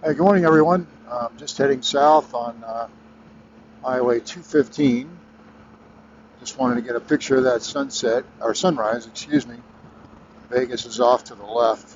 Hey, good morning, everyone. Just heading south on Highway 215. Just wanted to get a picture of that sunset, or sunrise, excuse me. Vegas is off to the left.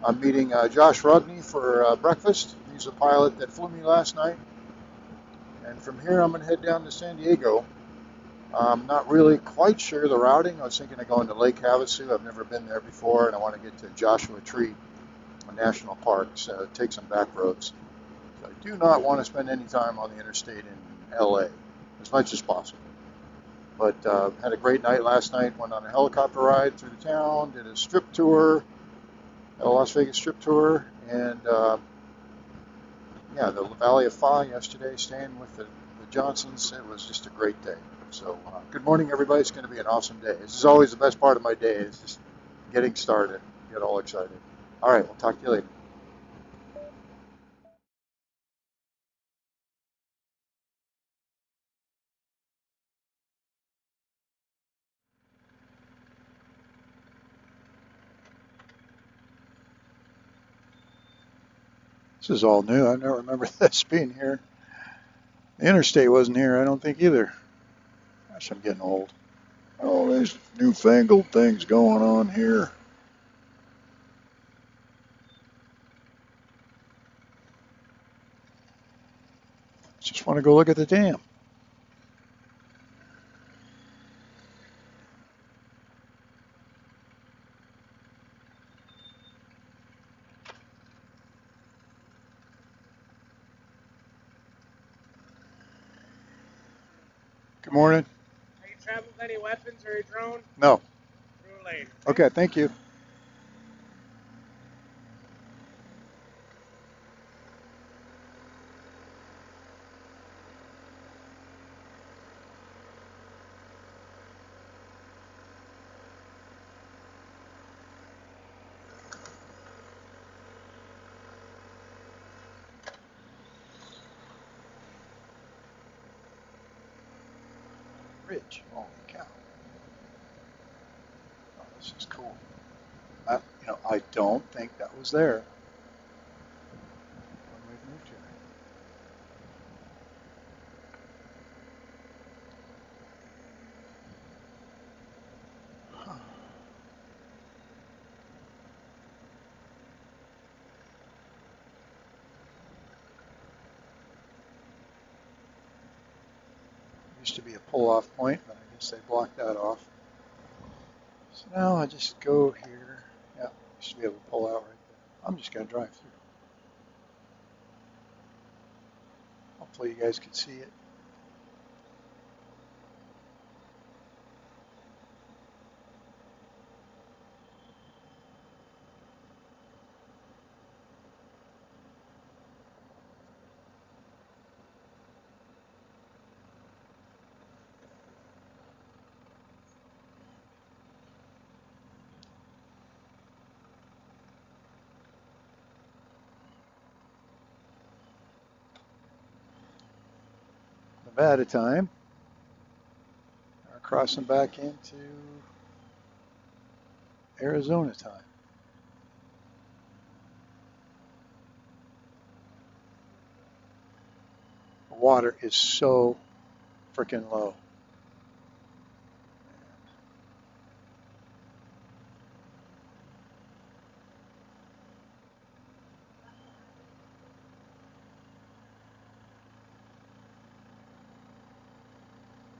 I'm meeting Josh Rudney for breakfast. He's a pilot that flew me last night. And from here, I'm going to head down to San Diego. I'm not really quite sure the routing. I was thinking of going to Lake Havasu. I've never been there before, and I want to get to Joshua Tree National Park, so take some back roads. I do not want to spend any time on the interstate in LA, as much as possible. But had a great night last night, went on a helicopter ride through the town, did a strip tour, a Las Vegas strip tour, and the Valley of Fa yesterday, staying with the Johnsons. It was just a great day. So good morning, everybody. It's going to be an awesome day. This is always the best part of my day, is just getting started, get all excited. All right, we'll talk to you later. This is all new. I never remember this being here. The interstate wasn't here, I don't think, either. Gosh, I'm getting old. Oh, there's newfangled things going on here. Just want to go look at the dam. Good morning. Are you traveling with any weapons or a drone? No. Through a lane. Okay, thank you. Ridge. Holy cow. Oh, this is cool. I don't think that was there when we moved here. Huh. Used to be a pull-off point, but I guess they blocked that off. So now I just go here. Yeah, used to be able to pull out right there. I'm just going to drive through. Hopefully you guys can see it. Nevada time. We're crossing back into Arizona time. The water is so freaking low.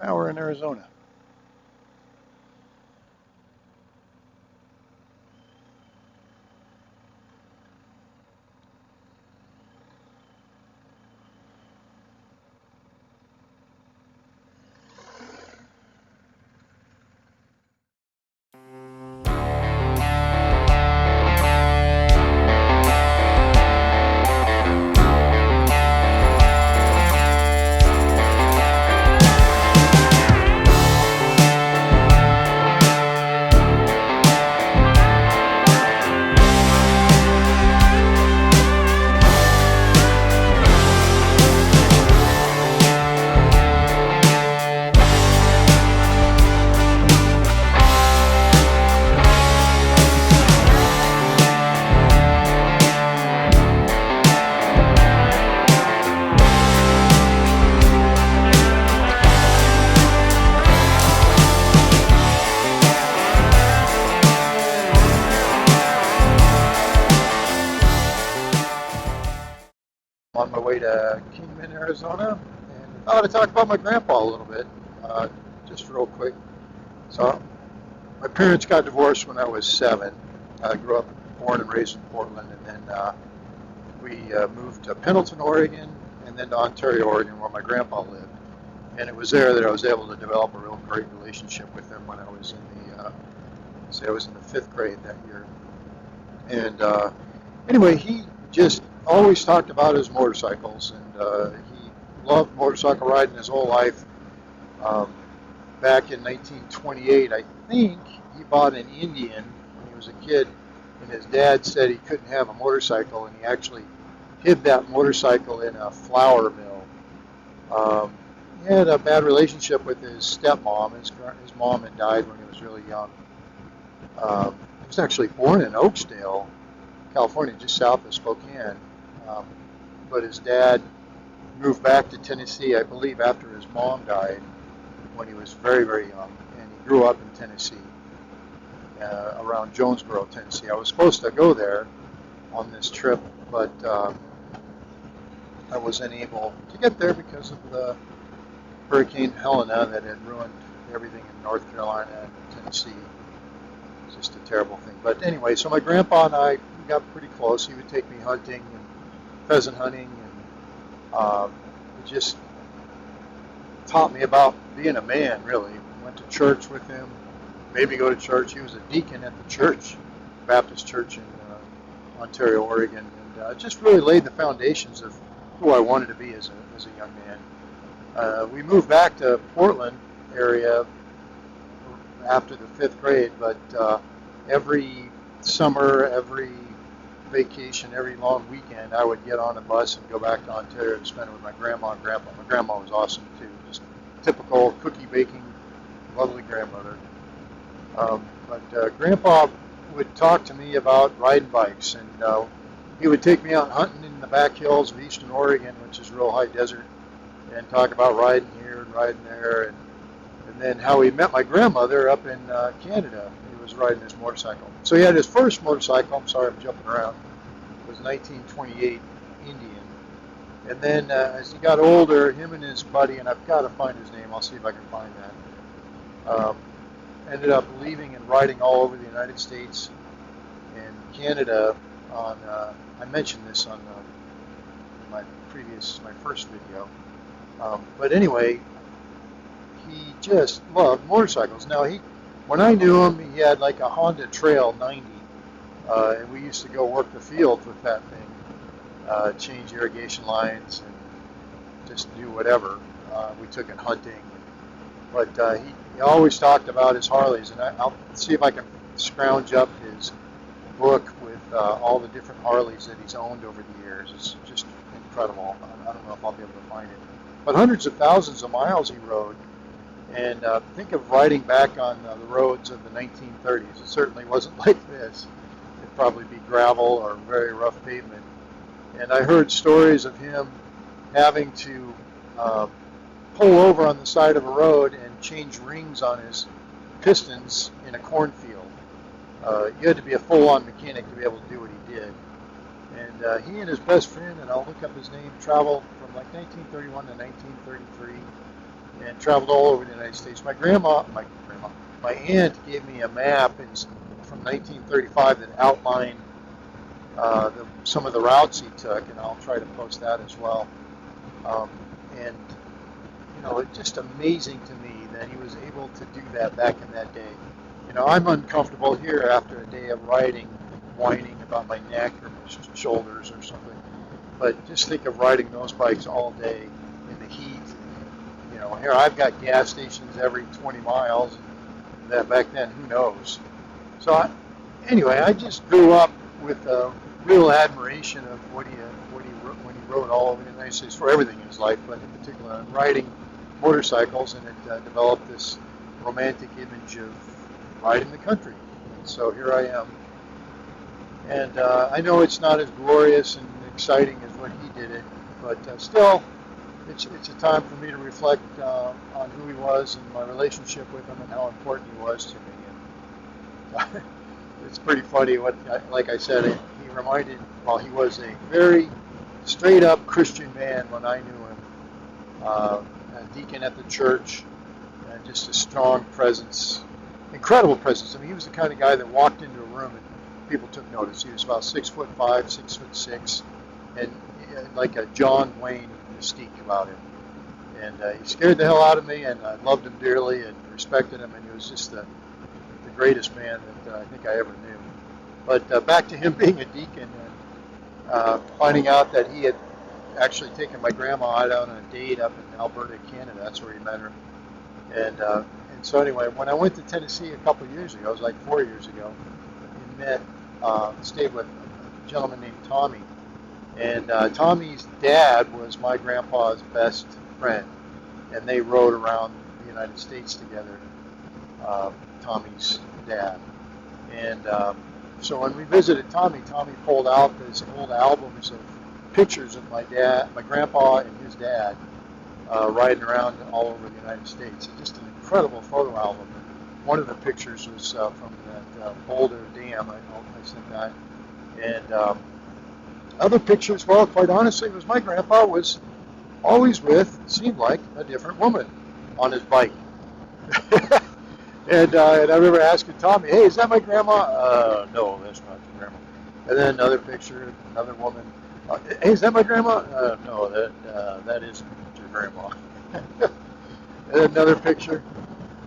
Now we're in Arizona. on my way to Kingman, Arizona, and I thought I'd talk about my grandpa a little bit, just real quick. So, my parents got divorced when I was 7. I grew up, born and raised in Portland, and then we moved to Pendleton, Oregon, and then to Ontario, Oregon, where my grandpa lived. And it was there that I was able to develop a real great relationship with him when I was in the, say I was in the 5th grade that year. And anyway, he just always talked about his motorcycles, and he loved motorcycle riding his whole life. Back in 1928, I think he bought an Indian when he was a kid, and his dad said he couldn't have a motorcycle, and he actually hid that motorcycle in a flour mill. He had a bad relationship with his stepmom. His mom had died when he was really young. He was actually born in Oakdale, California, just south of Spokane. But his dad moved back to Tennessee, I believe, after his mom died when he was very, very young. And he grew up in Tennessee, around Jonesboro, Tennessee. I was supposed to go there on this trip, but I wasn't able to get there because of the Hurricane Helena that had ruined everything in North Carolina and Tennessee. It's just a terrible thing. But anyway, so my grandpa and I got pretty close. He would take me hunting and pheasant hunting, and he just taught me about being a man, really. Went to church with him, made me go to church. He was a deacon at the church, Baptist church in Ontario, Oregon, and just really laid the foundations of who I wanted to be as a young man. We moved back to Portland area after the 5th grade, but every summer, every vacation, every long weekend, I would get on a bus and go back to Ontario to spend it with my grandma and grandpa. My grandma was awesome too, just typical cookie baking, lovely grandmother. But Grandpa would talk to me about riding bikes, and he would take me out hunting in the back hills of eastern Oregon, which is real high desert, and talk about riding here and riding there, and then how he met my grandmother up in Canada. He was riding his motorcycle. So he had his first motorcycle, I'm sorry I'm jumping around, it was 1928 Indian. And then as he got older, him and his buddy, and I've got to find his name, I'll see if I can find that, ended up leaving and riding all over the United States and Canada on, I mentioned this on my first video. But anyway, he just loved motorcycles. Now, when I knew him, he had like a Honda Trail 90, and we used to go work the field with that thing, change irrigation lines, and just do whatever. We took it hunting, but he always talked about his Harleys, and I'll see if I can scrounge up his book with all the different Harleys that he's owned over the years. It's just incredible. I don't know if I'll be able to find it. But hundreds of thousands of miles he rode. And think of riding back on the roads of the 1930s. It certainly wasn't like this. It'd probably be gravel or very rough pavement. And I heard stories of him having to pull over on the side of a road and change rings on his pistons in a cornfield. You had to be a full-on mechanic to be able to do what he did. And he and his best friend, and I'll look up his name, traveled from like 1931 to 1933 and traveled all over the United States. My aunt gave me a map from 1935 that outlined some of the routes he took, and I'll try to post that as well. And it's just amazing to me that he was able to do that back in that day. I'm uncomfortable here after a day of riding, whining about my neck or my shoulders or something. But just think of riding those bikes all day in the heat. Here I've got gas stations every 20 miles. And that back then, who knows? So anyway, I just grew up with a real admiration of what he rode all over the United States for everything in his life, but in particular on riding motorcycles, and it developed this romantic image of riding the country. And so here I am. And I know it's not as glorious and exciting as what he did it, but still, it's a time for me to reflect on who he was and my relationship with him and how important he was to me. And it's pretty funny. Like I said, he was a very straight up Christian man when I knew him. A deacon at the church, and just a strong presence, incredible presence. I mean, he was the kind of guy that walked into a room and people took notice. He was about 6'5", 6'6", and like a John Wayne mystique about him. And he scared the hell out of me, and I loved him dearly and respected him, and he was just the greatest man that I think I ever knew. But back to him being a deacon and finding out that he had actually taken my grandma out on a date up in Alberta, Canada. That's where he met her. And so anyway, when I went to Tennessee a couple of years ago, it was like 4 years ago, stayed with a gentleman named Tommy. And Tommy's dad was my grandpa's best friend, and they rode around the United States together, Tommy's dad. And so when we visited Tommy pulled out these old albums of pictures of my grandpa and his dad riding around all over the United States. It's just an incredible photo album. One of the pictures was from that Hoover Dam. I sent that. And other pictures, well, quite honestly, was my grandpa was always with, it seemed like, a different woman on his bike. And I remember asking Tommy, hey, is that my grandma? No, that's not your grandma. And then another picture, another woman. Hey, is that my grandma? No, that isn't your grandma. And another picture.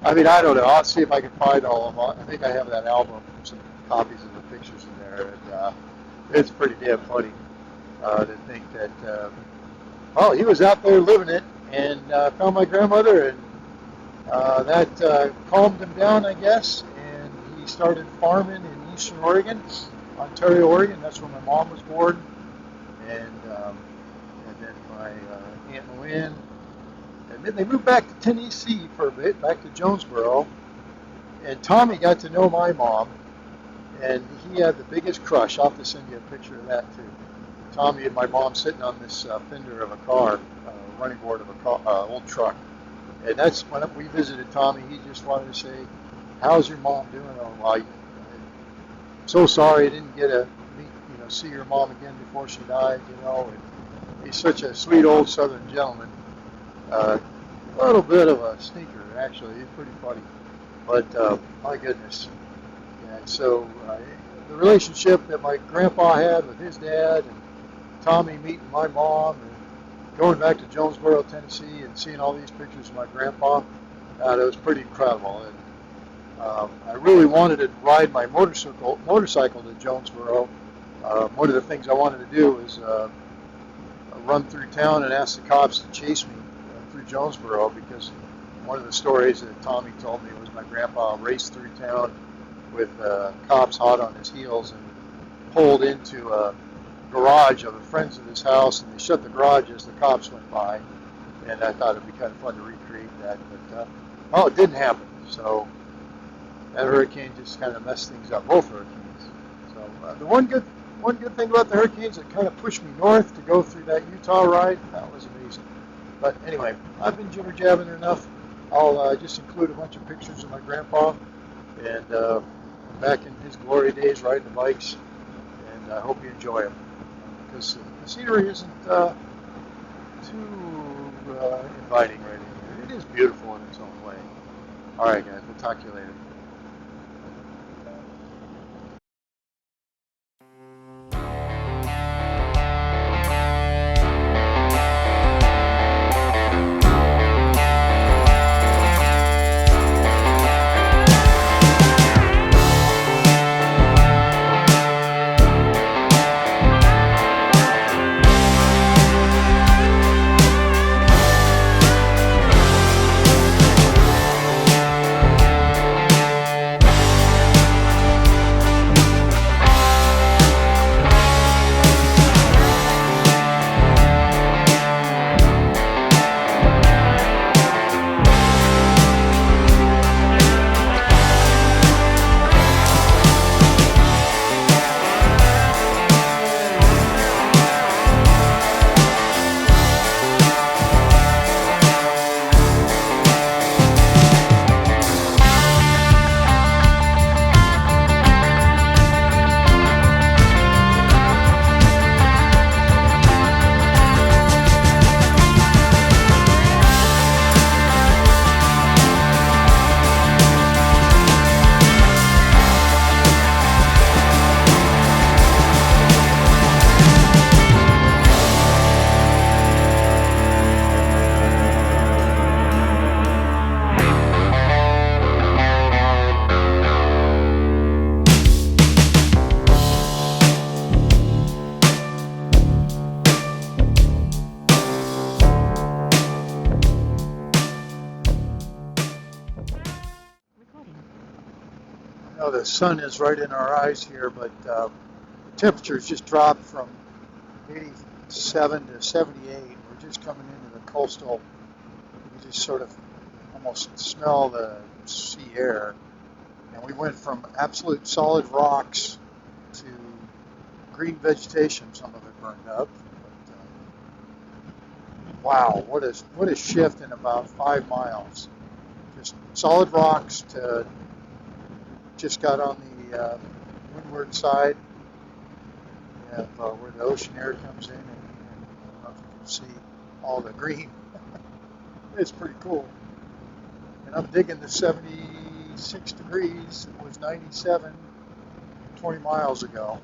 I mean, I don't know. I'll see if I can find all of them. I think I have that album, some copies of the pictures in there. And it's pretty damn funny to think that, he was out there living it and found my grandmother, and that calmed him down, I guess, and he started farming in Eastern Oregon, Ontario, Oregon. That's where my mom was born, and then my Aunt Lynn. And then they moved back to Tennessee for a bit, back to Jonesboro, and Tommy got to know my mom, and he had the biggest crush. I'll have to send you a picture of that too. Tommy and my mom sitting on this fender of a car, running board of a car, old truck. And that's when we visited Tommy. He just wanted to say, how's your mom doing? Oh, well, I'm so sorry I didn't get to see your mom again before she died, And he's such a sweet old Southern gentleman. A little bit of a sneaker, actually. He's pretty funny. But my goodness. And so the relationship that my grandpa had with his dad, and Tommy meeting my mom, and going back to Jonesboro, Tennessee, and seeing all these pictures of my grandpa, it was pretty incredible. And I really wanted to ride my motorcycle to Jonesboro. One of the things I wanted to do was run through town and ask the cops to chase me through Jonesboro, because one of the stories that Tommy told me was my grandpa raced through town with cops hot on his heels and pulled into a garage of the friends of his house, and they shut the garage as the cops went by. And I thought it'd be kind of fun to recreate that, but it didn't happen. So that hurricane just kind of messed things up, both hurricanes. So the one good thing about the hurricanes, it kind of pushed me north to go through that Utah ride. That was amazing. But anyway, I've been jibber jabbing enough. I'll just include a bunch of pictures of my grandpa and back in his glory days riding the bikes, and I hope you enjoy them, because the scenery isn't too inviting right in here. It is beautiful in its own way. All right, guys, we'll talk to you later. sun is right in our eyes here, but the temperatures just dropped from 87 to 78. We're just coming into the coastal. You just sort of almost smell the sea air. And we went from absolute solid rocks to green vegetation. Some of it burned up. But, wow, what a shift in about 5 miles. Just solid rocks to just got on the windward side. We have where the ocean air comes in, and I don't know if you can see all the green. It's pretty cool. And I'm digging the 76 degrees. It was 97 20 miles ago.